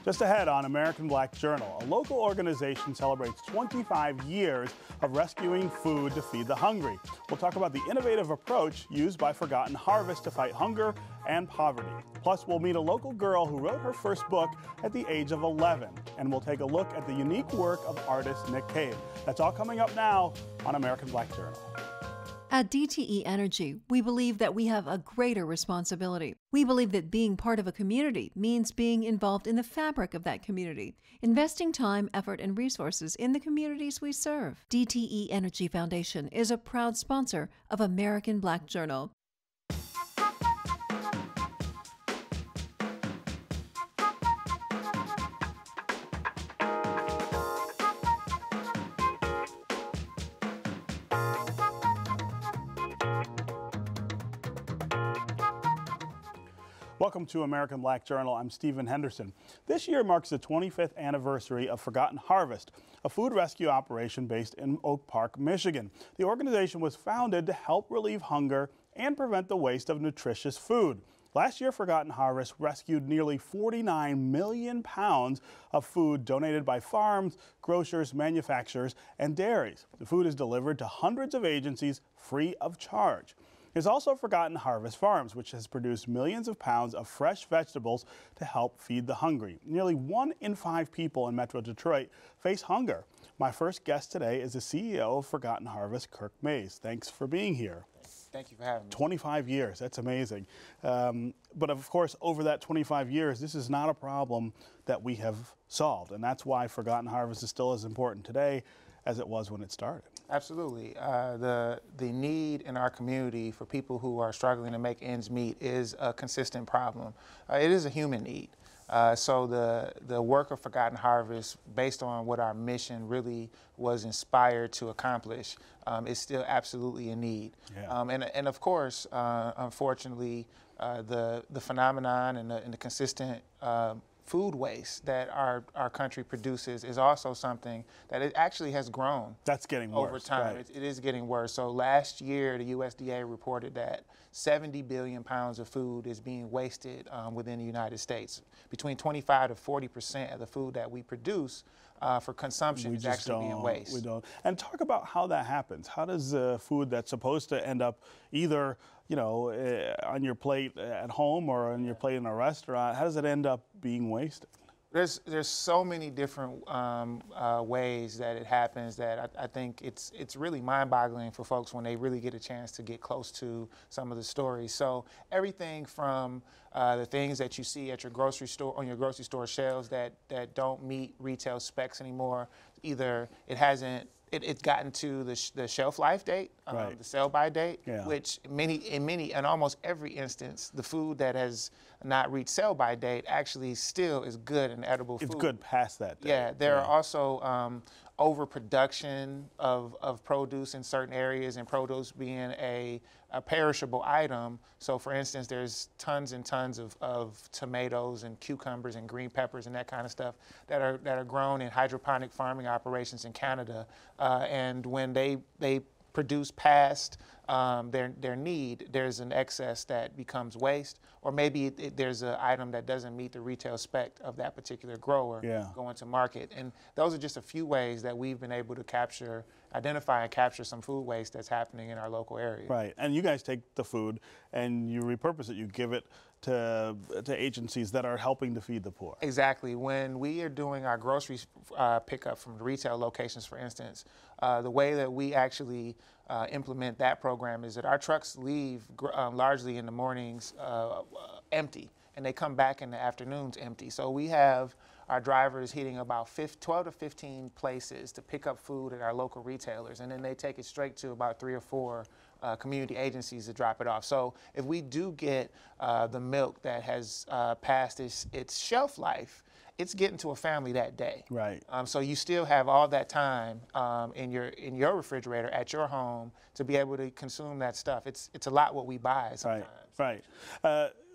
Just ahead on American Black Journal, a local organization celebrates 25 years of rescuing food to feed the hungry. We'll talk about the innovative approach used by Forgotten Harvest to fight hunger and poverty. Plus, we'll meet a local girl who wrote her first book at the age of 11. And we'll take a look at the unique work of artist Nick Cave. That's all coming up now on American Black Journal. At DTE Energy, we believe that we have a greater responsibility. We believe that being part of a community means being involved in the fabric of that community, investing time, effort, and resources in the communities we serve. DTE Energy Foundation is a proud sponsor of American Black Journal. Welcome to American Black Journal. I'm Stephen Henderson. This year marks the 25th anniversary of Forgotten Harvest, a food rescue operation based in Oak Park, Michigan. The organization was founded to help relieve hunger and prevent the waste of nutritious food. Last year, Forgotten Harvest rescued nearly 49 million pounds of food donated by farms, grocers, manufacturers, and dairies. The food is delivered to hundreds of agencies free of charge. There's also Forgotten Harvest Farms, which has produced millions of pounds of fresh vegetables to help feed the hungry. Nearly 1 in 5 people in Metro Detroit face hunger. My first guest today is the CEO of Forgotten Harvest, Kirk Mays. Thanks for being here. Thank you for having me. 25 years, that's amazing. But of course, over that 25 years, this is not a problem that we have solved. And that's why Forgotten Harvest is still as important today as it was when it started. Absolutely. The need in our community for people who are struggling to make ends meet is a consistent problem. It is a human need. So the work of Forgotten Harvest, based on what our mission really was inspired to accomplish, is still absolutely a need. Yeah. And of course, unfortunately, the phenomenon and the consistent food waste that our country produces is also something that it actually has grown. That's getting worse. Over time. Right. It is getting worse. So last year, the USDA reported that 70 billion pounds of food is being wasted within the United States. Between 25 to 40% of the food that we produce for consumption is actually being wasted. We don't. And talk about how that happens. How does food that's supposed to end up either on your plate at home or on your plate in a restaurant, how does it end up being wasted? There's so many different ways that it happens that I think it's really mind-boggling for folks when they really get a chance to get close to some of the stories. So everything from the things that you see at your grocery store, on your grocery store shelves that don't meet retail specs anymore, either it's gotten to the shelf life date, right. the sell-by date, yeah. which in almost every instance, the food that has not reached sell-by date actually still is good and edible food. It's good past that date. Yeah, there are also overproduction of produce in certain areas, and produce being a perishable item. So for instance, there's tons and tons of tomatoes and cucumbers and green peppers and that kind of stuff that are grown in hydroponic farming operations in Canada. And when they produce past their need, there's an excess that becomes waste, or maybe there's an item that doesn't meet the retail spec of that particular grower going to market. And those are just a few ways that we've been able to identify and capture some food waste that's happening in our local area. Right, and you guys take the food and you repurpose it, you give it to agencies that are helping to feed the poor. Exactly. When we are doing our groceries pickup from the retail locations, for instance, the way that we actually implement that program is that our trucks leave largely in the mornings empty, and they come back in the afternoons empty. So we have our drivers hitting about 12 to 15 places to pick up food at our local retailers, and then they take it straight to about 3 or 4 community agencies to drop it off. So if we do get the milk that has passed its shelf life, it's getting to a family that day. Right. So you still have all that time in your refrigerator at your home to be able to consume that stuff. It's a lot what we buy sometimes. Right.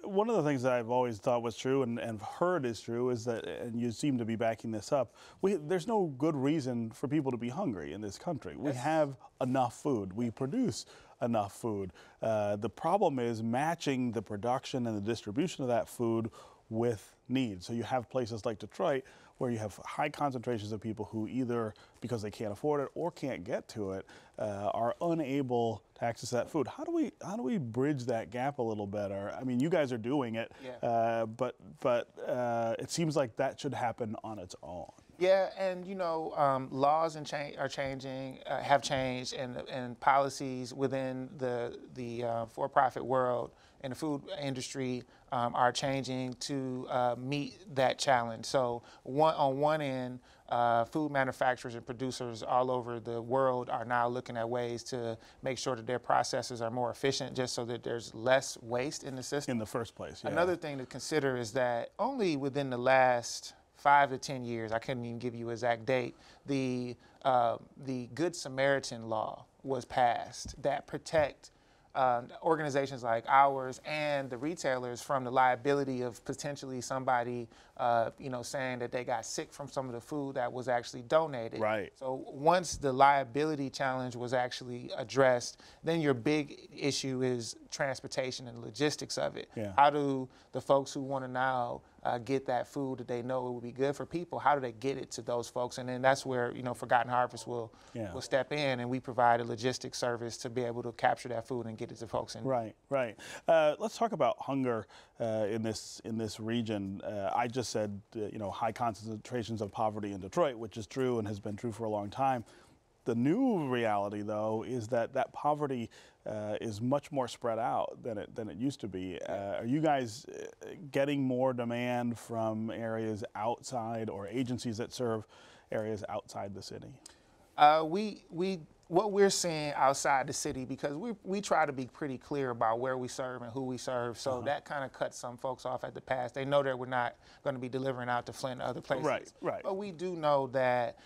One of the things that I've always thought was true and heard is true is that, and you seem to be backing this up, there's no good reason for people to be hungry in this country. We have enough food. We produce enough food. The problem is matching the production and the distribution of that food with need. So you have places like Detroit where you have high concentrations of people who either because they can't afford it or can't get to it are unable to access that food. How do we bridge that gap a little better? I mean, you guys are doing it, Yeah. but it seems like that should happen on its own. Yeah, and laws are changing, have changed, and policies within the for-profit world and the food industry are changing to meet that challenge. So on one end, food manufacturers and producers all over the world are now looking at ways to make sure that their processes are more efficient, just so that there's less waste in the system. In the first place, yeah. Another thing to consider is that only within the last 5 to 10 years, I couldn't even give you an exact date, the Good Samaritan law was passed that protect organizations like ours and the retailers from the liability of potentially somebody, saying that they got sick from some of the food that was actually donated. Right. So once the liability challenge was actually addressed, then your big issue is transportation and logistics of it. Yeah. How do the folks who want to now get that food that they know it would be good for people, how do they get it to those folks? And then that's where, Forgotten Harvest will step in, and we provide a logistics service to be able to capture that food and get it to folks. Right. Let's talk about hunger in this region. I just said, high concentrations of poverty in Detroit, which is true and has been true for a long time. The new reality, though, is that poverty is much more spread out than it used to be. Are you guys getting more demand from areas outside or agencies that serve areas outside the city? What we're seeing outside the city, because we try to be pretty clear about where we serve and who we serve, so that kind of cuts some folks off at the pass. They know that we're not going to be delivering out to Flint and other places. Right. But we do know that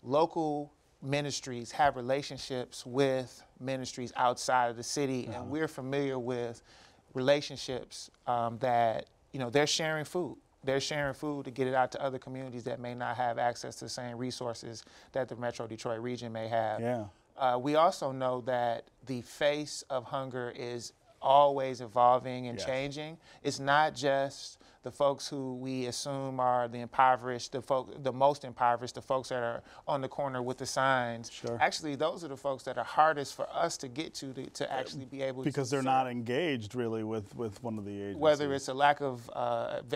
local ministries have relationships with ministries outside of the city, and we're familiar with relationships that, they're sharing food. They're sharing food to get it out to other communities that may not have access to the same resources that the Metro Detroit region may have. Yeah. We also know that the face of hunger is always evolving and changing. It's not just the folks who we assume are the impoverished, the most impoverished, the folks that are on the corner with the signs. Sure. Actually, those are the folks that are hardest for us to get to actually be able to. Because they're not engaged really with one of the agencies. Whether it's a lack of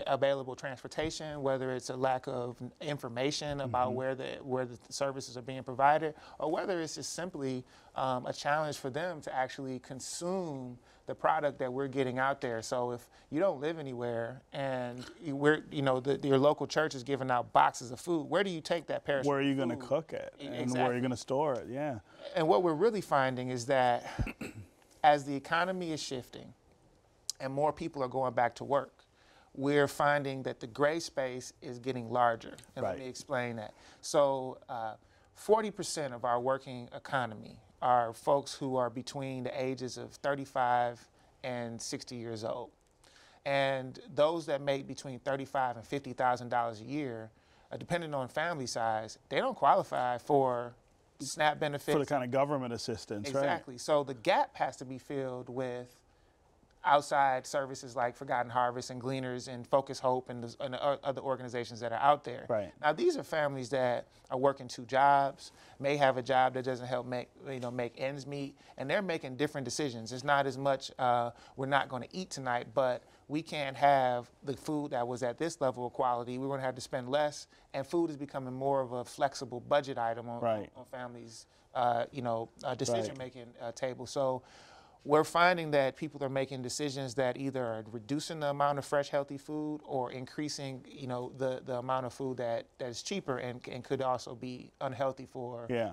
available transportation, whether it's a lack of information about where the services are being provided, or whether it's just simply a challenge for them to actually consume the product that we're getting out there. So if you don't live anywhere and your local church is giving out boxes of food, where do you take that perishable Where are you food? going to cook it? And Exactly. where are you going to store it? Yeah. And what we're really finding is that as the economy is shifting and more people are going back to work, we're finding that the gray space is getting larger. And let me explain that. So 40% of our working economy are folks who are between the ages of 35 and 60 years old. And those that make between $35,000 and $50,000 a year, depending on family size, they don't qualify for SNAP benefits. For the kind of government assistance, Exactly. So the gap has to be filled with outside services like Forgotten Harvest and Gleaners and Focus Hope and the other organizations that are out there. Right. Now, these are families that are working 2 jobs, may have a job that doesn't help make ends meet, and they're making different decisions. It's not as much we're not going to eat tonight, but we can't have the food that was at this level of quality. We're going to have to spend less, and food is becoming more of a flexible budget item on families' decision-making table. So we're finding that people are making decisions that either are reducing the amount of fresh, healthy food or increasing, the amount of food that is cheaper and could also be unhealthy for their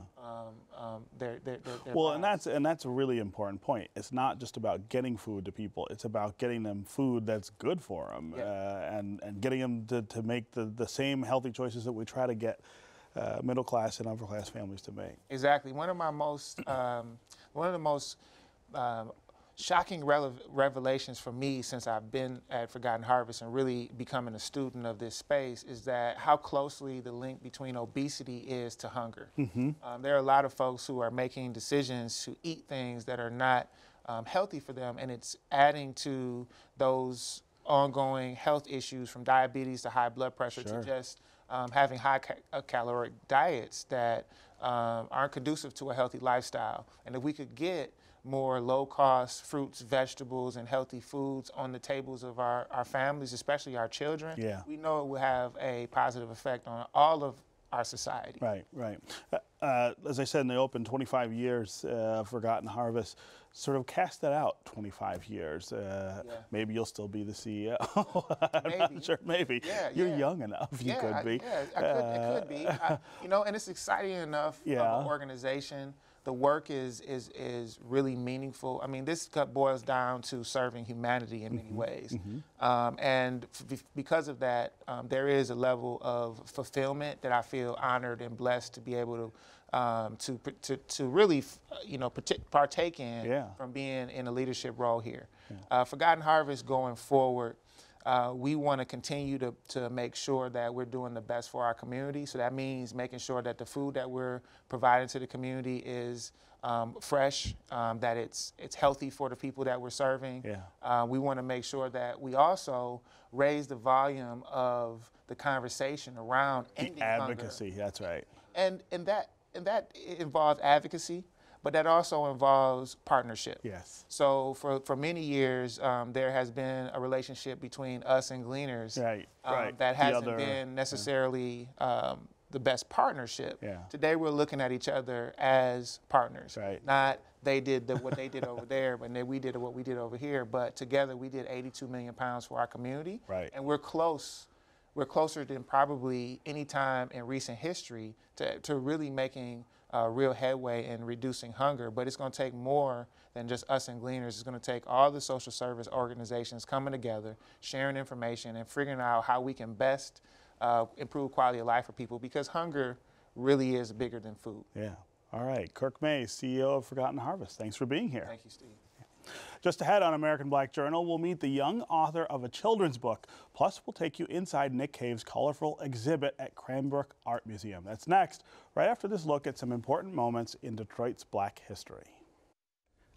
well, lives. and that's a really important point. It's not just about getting food to people. It's about getting them food that's good for them and getting them to make the same healthy choices that we try to get middle class and upper class families to make. Exactly. One of the most shocking revelations for me since I've been at Forgotten Harvest and really becoming a student of this space is that how closely the link between obesity is to hunger. There are a lot of folks who are making decisions to eat things that are not healthy for them, and it's adding to those ongoing health issues from diabetes to high blood pressure Sure. to just having high caloric diets that aren't conducive to a healthy lifestyle. And if we could get more low-cost fruits, vegetables, and healthy foods on the tables of our families, especially our children, Yeah. we know it will have a positive effect on all of our society. Right, right. As I said in the open, 25 years Forgotten Harvest. Sort of cast that out 25 years. Maybe you'll still be the CEO. I'm not sure. Maybe. Yeah, You're yeah. young enough. You could be. It could be. You know, and it's exciting enough of an organization. The work is really meaningful. I mean, this boils down to serving humanity in many ways. And because of that, there is a level of fulfillment that I feel honored and blessed to be able to really, you know, partake in from being in a leadership role here. Forgotten Harvest going forward, we want to continue to make sure that we're doing the best for our community. So that means making sure that the food that we're providing to the community is fresh, that it's healthy for the people that we're serving. We want to make sure that we also raise the volume of the conversation around ending advocacy. hunger. That's right. And that involves advocacy, but that also involves partnership. Yes. So for many years, there has been a relationship between us and Gleaners that hasn't been necessarily the best partnership. Today we're looking at each other as partners. Not they did what they did over there, but then we did what we did over here. But together we did 82 million pounds for our community. And we're close. We're closer than probably any time in recent history to really making real headway in reducing hunger. But it's going to take more than just us and Gleaners. It's going to take all the social service organizations coming together, sharing information, and figuring out how we can best improve quality of life for people, because hunger really is bigger than food. All right. Kirk Mays, CEO of Forgotten Harvest. Thanks for being here. Thank you, Steve. Just ahead on American Black Journal, we'll meet the young author of a children's book. Plus, we'll take you inside Nick Cave's colorful exhibit at Cranbrook Art Museum. That's next, right after this look at some important moments in Detroit's Black history.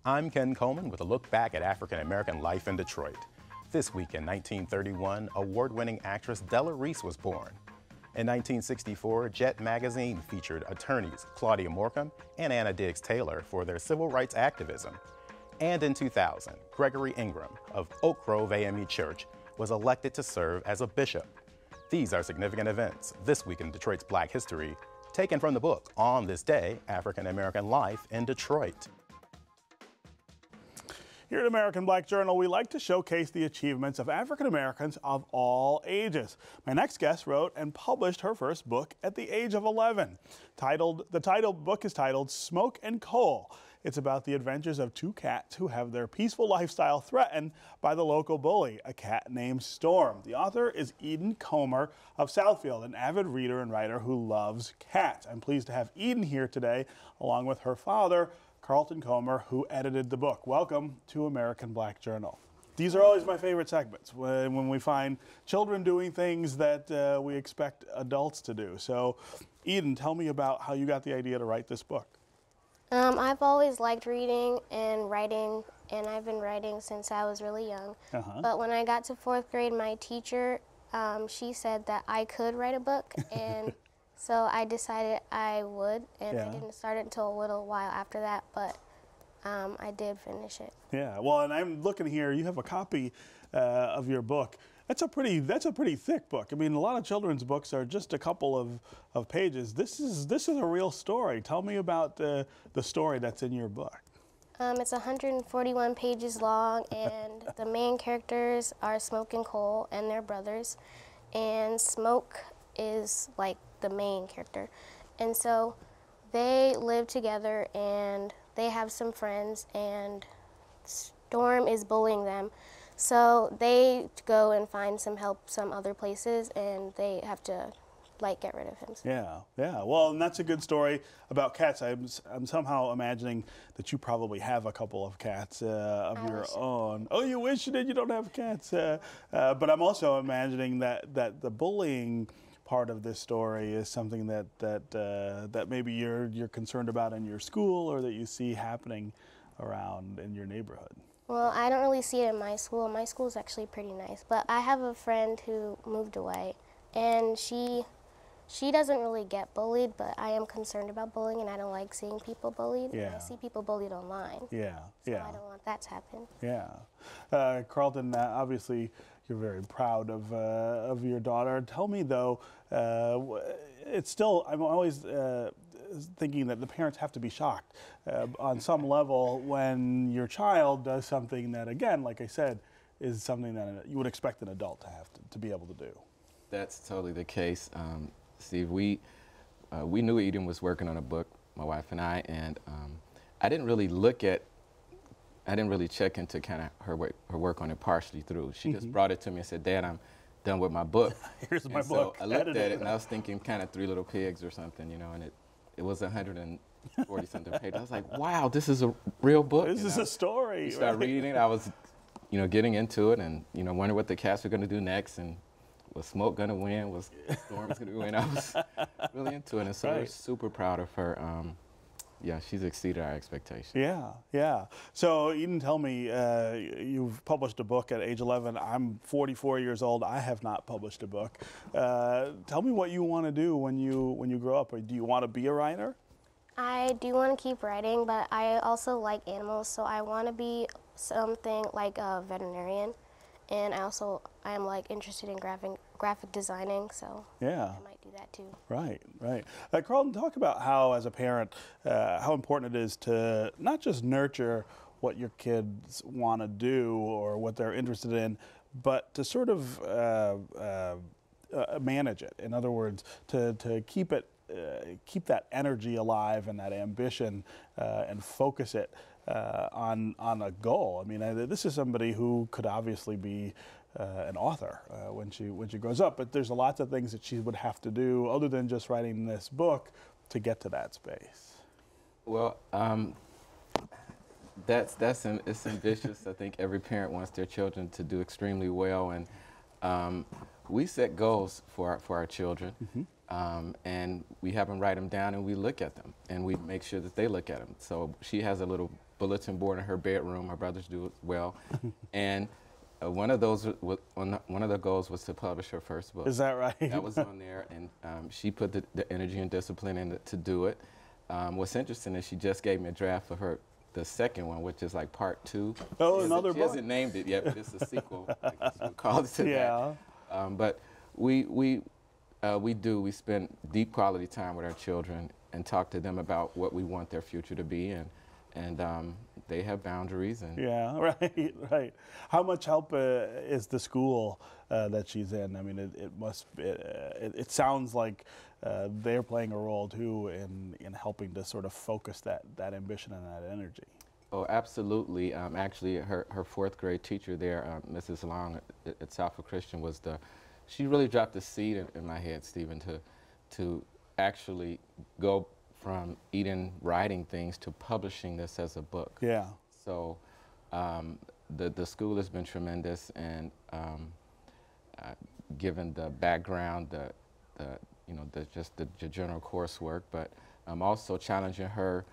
I'm Ken Coleman with a look back at African American life in Detroit. This week in 1931, award-winning actress Della Reese was born. In 1964, Jet magazine featured attorneys Claudia Morcom and Anna Diggs Taylor for their civil rights activism. And in 2000, Gregory Ingram of Oak Grove AME Church was elected to serve as a bishop. These are significant events this week in Detroit's Black history, taken from the book On This Day, African American Life in Detroit. Here at American Black Journal, we like to showcase the achievements of African Americans of all ages. My next guest wrote and published her first book at the age of 11. The book is titled Smoke and Coal. It's about the adventures of two cats who have their peaceful lifestyle threatened by the local bully, a cat named Storm. The author is Eden Comer of Southfield, an avid reader and writer who loves cats. I'm pleased to have Eden here today, along with her father, Carlton Comer, who edited the book. Welcome to American Black Journal. These are always my favorite segments, when we find children doing things that we expect adults to do. So, Eden, tell me about how you got the idea to write this book. I've always liked reading and writing, and I've been writing since I was really young. But when I got to 4th grade, my teacher, she said that I could write a book, and so I decided I would, and I didn't start it until a little while after that, but I did finish it. Yeah, well, and I'm looking here, you have a copy of your book. That's a pretty thick book. I mean, a lot of children's books are just a couple of pages. This is a real story. Tell me about the story that's in your book. It's 141 pages long, and the main characters are Smoke and Coal, and their brothers. And Smoke is like the main character. And so they live together, and they have some friends, and Storm is bullying them. So they go and find some help some other places, and they have to like get rid of him. Yeah. Well, and that's a good story about cats. I'm somehow imagining that you probably have a couple of cats of your own. Oh, you wish you did. You don't have cats. But I'm also imagining that the bullying part of this story is something that maybe you're concerned about in your school, or that you see happening around in your neighborhood. Well, I don't really see it in my school. My school is actually pretty nice, but I have a friend who moved away, and she doesn't really get bullied, but I am concerned about bullying, and I don't like seeing people bullied. Yeah. And I see people bullied online. Yeah, So yeah. I don't want that to happen. Yeah. Carlton, obviously you're very proud of your daughter. Tell me though, it's still, I'm always thinking that the parents have to be shocked on some level when your child does something that, again, like I said, is something that you would expect an adult to have to be able to do. That's totally the case. Steve, we knew Eden was working on a book, my wife and I, and I didn't really check into kind of her work on it partially through. She just brought it to me and said, "Dad, I'm done with my book." Here's my book. So I looked Edit at it and I was thinking kind of Three Little Pigs or something, you know, and it was 140 something pages. I was like, wow, this is a real book. This is a story. You start reading it. I was, getting into it and, wondering what the cast were going to do next and was Smoke going to win? Was Storm's going to win? I was really into it. And so we're super proud of her. Yeah, she's exceeded our expectations. Yeah, yeah. So Eden, tell me, you've published a book at age 11. I'm 44 years old. I have not published a book. Tell me what you want to do when you grow up. Do you want to be a writer? I do want to keep writing, but I also like animals, so I want to be something like a veterinarian. And I am like interested in graphic designing, so yeah, I might do that too. Right, right. Carlton, talk about how, as a parent, how important it is to not just nurture what your kids want to do or what they're interested in, but to sort of manage it. In other words, to keep keep that energy alive and that ambition and focus it on a goal. I mean, this is somebody who could obviously be an author when she grows up, but there's lots of things that she would have to do other than just writing this book to get to that space. Well, it's ambitious. I think every parent wants their children to do extremely well, and we set goals for our children. And we have them write them down, and we look at them, and we make sure that they look at them. So she has a little bulletin board in her bedroom. Her brothers do as well, and one of the goals was to publish her first book. Is that right? That was on there, and she put the energy and discipline in to do it. What's interesting is she just gave me a draft for the second one, which is like part 2. Oh, another book. She hasn't named it yet, but it's a sequel. I guess we'll call it to that. But we spend deep quality time with our children and talk to them about what we want their future to be, and they have boundaries. And yeah, right, right. How much help is the school that she's in? I mean, it sounds like they're playing a role too in helping to sort of focus that ambition and that energy. Oh, absolutely. Actually, her 4th grade teacher there, Mrs. Long at Southfield Christian, she really dropped the seed in my head, Stephen, to actually go from Eden writing things to publishing this as a book. Yeah. So the school has been tremendous, and given the background, just the general coursework, but also challenging her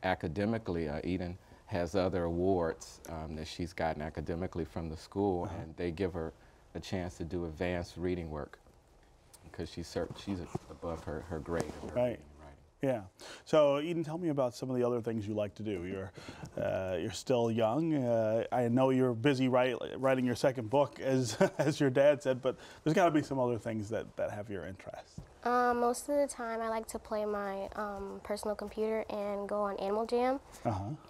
academically. Eden has other awards that she's gotten academically from the school, and they give her a chance to do advanced reading work because she's above her grade. Right. Yeah. So Eden, tell me about some of the other things you like to do. You're still young. I know you're busy writing your second book, as your dad said, but there's got to be some other things that have your interest. Most of the time, I like to play my personal computer and go on Animal Jam.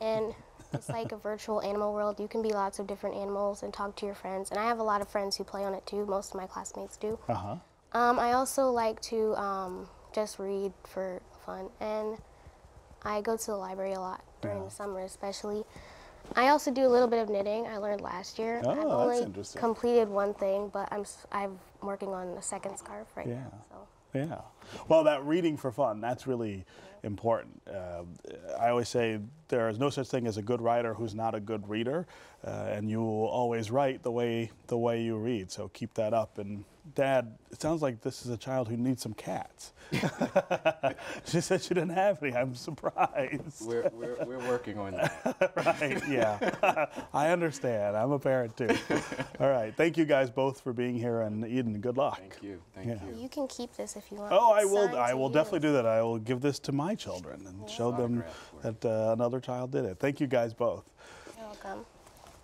And it's like a virtual animal world. You can be lots of different animals and talk to your friends. And I have a lot of friends who play on it too. Most of my classmates do. I also like to just read for fun. And I go to the library a lot during the summer especially. I also do a little bit of knitting. I learned last year. Oh, I've that's only interesting. completed one thing, but I'm working on a second scarf right now. So. Yeah. Well, that reading for fun, that's really important. I always say there is no such thing as a good writer who's not a good reader, and you will always write the way you read. So keep that up and Dad, it sounds like this is a child who needs some cats. She said she didn't have any. I'm surprised. We're working on that. Right, yeah. I understand. I'm a parent too. All right. Thank you guys both for being here, and Eden, good luck. Thank you. Thank Yeah. you. You can keep this if you want. Oh, I It's will. signed I to will you. definitely do that. I will give this to my children and show them that another child did it. Thank you guys both. You're welcome.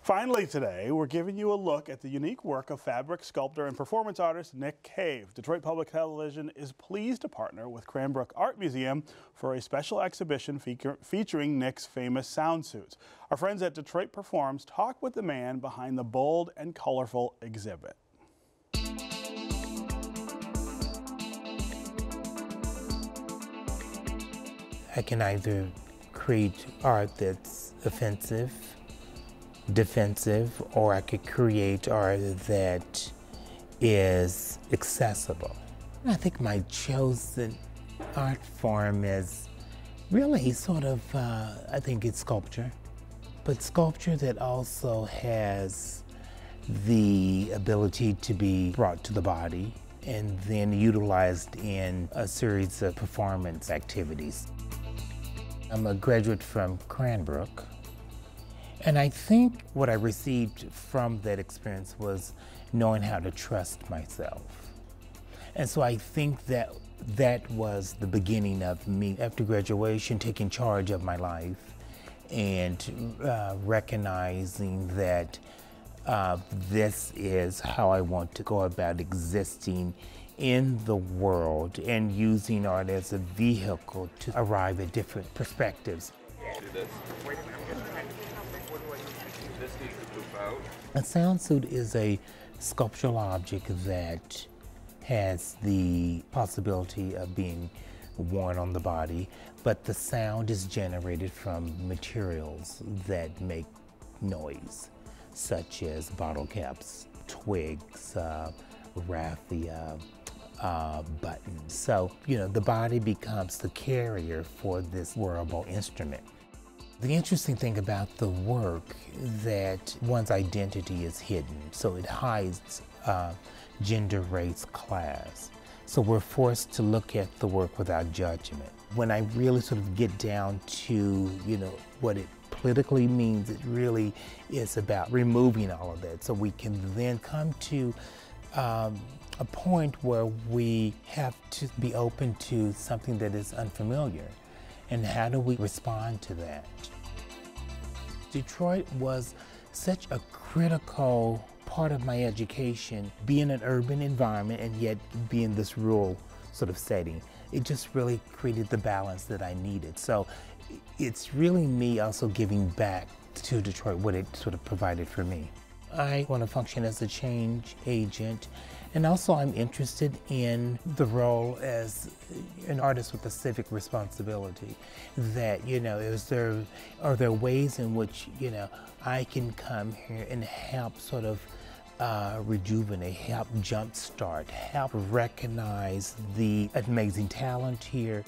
Finally today, we're giving you a look at the unique work of fabric sculptor and performance artist Nick Cave. Detroit Public Television is pleased to partner with Cranbrook Art Museum for a special exhibition featuring Nick's famous sound suits. Our friends at Detroit Performs talk with the man behind the bold and colorful exhibit. I can either create art that's offensive, defensive, or I could create art that is accessible. I think my chosen art form is really sort of, I think it's sculpture, but sculpture that also has the ability to be brought to the body and then utilized in a series of performance activities. I'm a graduate from Cranbrook, and I think what I received from that experience was knowing how to trust myself. And so I think that that was the beginning of me, after graduation, taking charge of my life and recognizing that this is how I want to go about existing in the world and using art as a vehicle to arrive at different perspectives. A sound suit is a sculptural object that has the possibility of being worn on the body, but the sound is generated from materials that make noise, such as bottle caps, twigs, raffia, buttons. So, the body becomes the carrier for this wearable instrument. The interesting thing about the work is that one's identity is hidden, so it hides gender, race, class. So we're forced to look at the work without judgment. When I really sort of get down to, what it politically means, it really is about removing all of that so we can then come to a point where we have to be open to something that is unfamiliar. And how do we respond to that? Detroit was such a critical part of my education, being in an urban environment and yet be in this rural sort of setting. It just really created the balance that I needed. So it's really me also giving back to Detroit what it sort of provided for me. I want to function as a change agent, and also I'm interested in the role as an artist with a civic responsibility. That, are there ways in which, I can come here and help sort of rejuvenate, help jumpstart, help recognize the amazing talent here.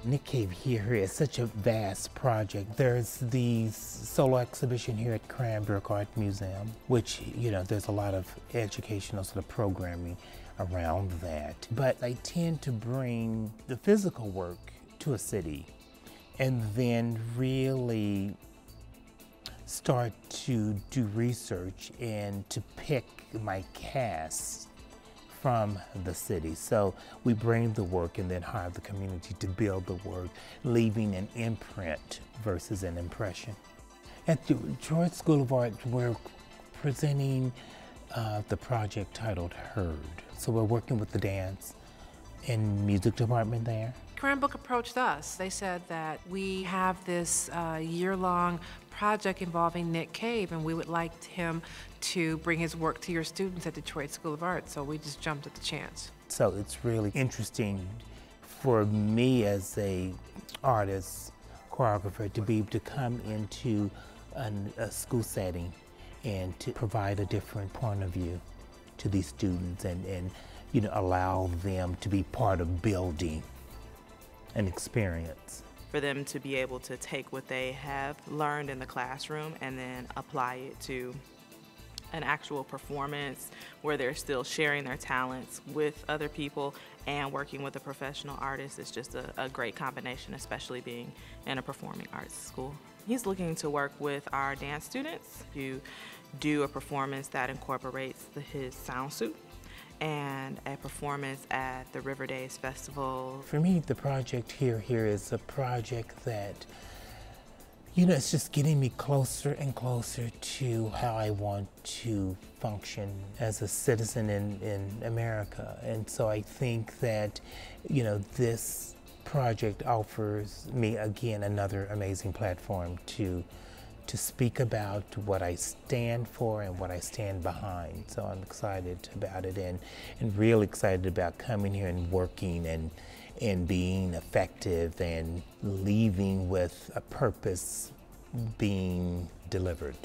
Nick Cave here is such a vast project. There's the solo exhibition here at Cranbrook Art Museum, which, there's a lot of educational sort of programming around that. But I tend to bring the physical work to a city and then really start to do research and to pick my cast from the city. So we bring the work and then hire the community to build the work, leaving an imprint versus an impression. At the Detroit School of Art, we're presenting the project titled Heard. So we're working with the dance and music department there. Cranbrook approached us. They said that we have this year-long project involving Nick Cave, and we would like him to bring his work to your students at Detroit School of Art, so we just jumped at the chance. So it's really interesting for me as a artist, choreographer, to be able to come into a school setting and to provide a different point of view to these students and allow them to be part of building an experience. For them to be able to take what they have learned in the classroom and then apply it to an actual performance where they're still sharing their talents with other people and working with a professional artist is just a great combination, especially being in a performing arts school. He's looking to work with our dance students to do a performance that incorporates his sound suit and a performance at the River Days Festival. For me, the project here is a project that, you know, it's just getting me closer and closer to how I want to function as a citizen in America. And so I think that, you know, this project offers me, again, another amazing platform to speak about what I stand for and what I stand behind. So I'm excited about it and really excited about coming here and working and being effective and leaving with a purpose being delivered.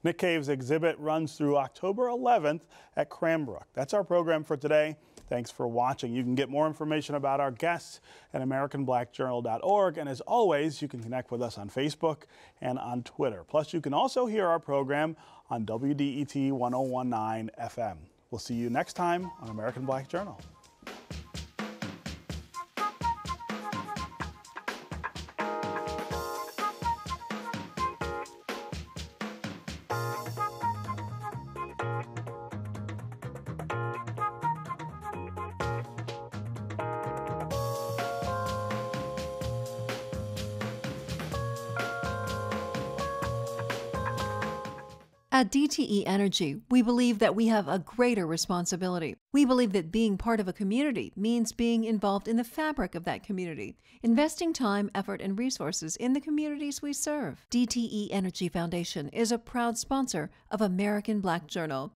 Nick Cave's exhibit runs through October 11th at Cranbrook. That's our program for today. Thanks for watching. You can get more information about our guests at AmericanBlackJournal.org. And as always, you can connect with us on Facebook and on Twitter. Plus, you can also hear our program on WDET 1019 FM. We'll see you next time on American Black Journal. At DTE Energy, we believe that we have a greater responsibility. We believe that being part of a community means being involved in the fabric of that community, investing time, effort, and resources in the communities we serve. DTE Energy Foundation is a proud sponsor of American Black Journal.